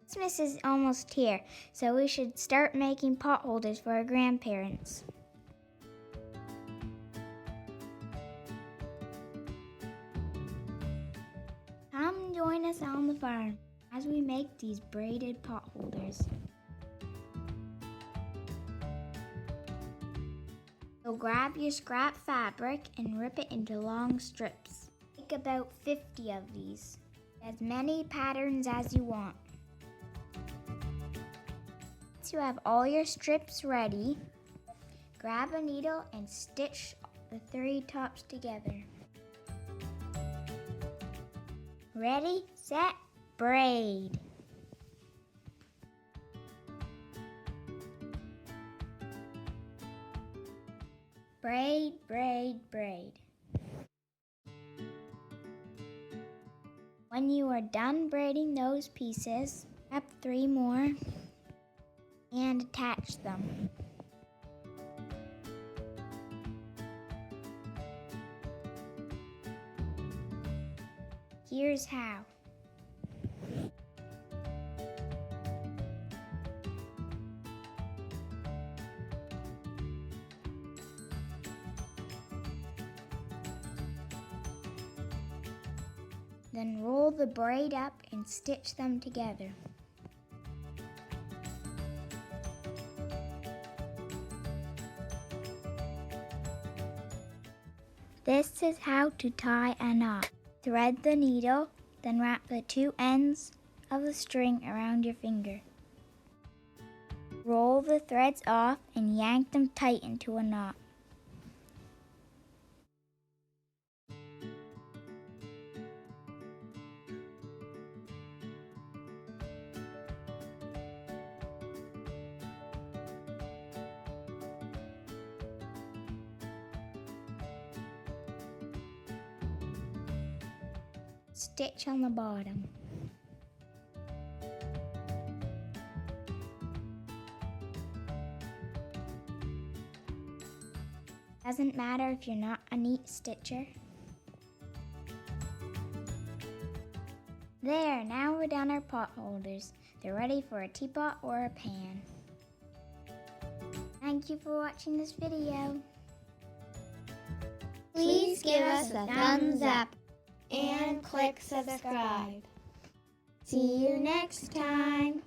Christmas is almost here, so we should start making pot holders for our grandparents. Come join us on the farm as we make these braided pot holders. So grab your scrap fabric and rip it into long strips. Make about 50 of these, as many patterns as you want. Once you have all your strips ready, grab a needle and stitch the 3 tops together. Ready, set, braid. Braid, braid, braid. When you are done braiding those pieces, grab 3 more and attach them. Here's how. Then roll the braid up and stitch them together. This is how to tie a knot. Thread the needle, then wrap the 2 ends of the string around your finger. Roll the threads off and yank them tight into a knot. Stitch on the bottom. Doesn't matter if you're not a neat stitcher. There, now we're done our pot holders. They're ready for a teapot or a pan. Thank you for watching this video. Please give us a thumbs up and click subscribe. See you next time.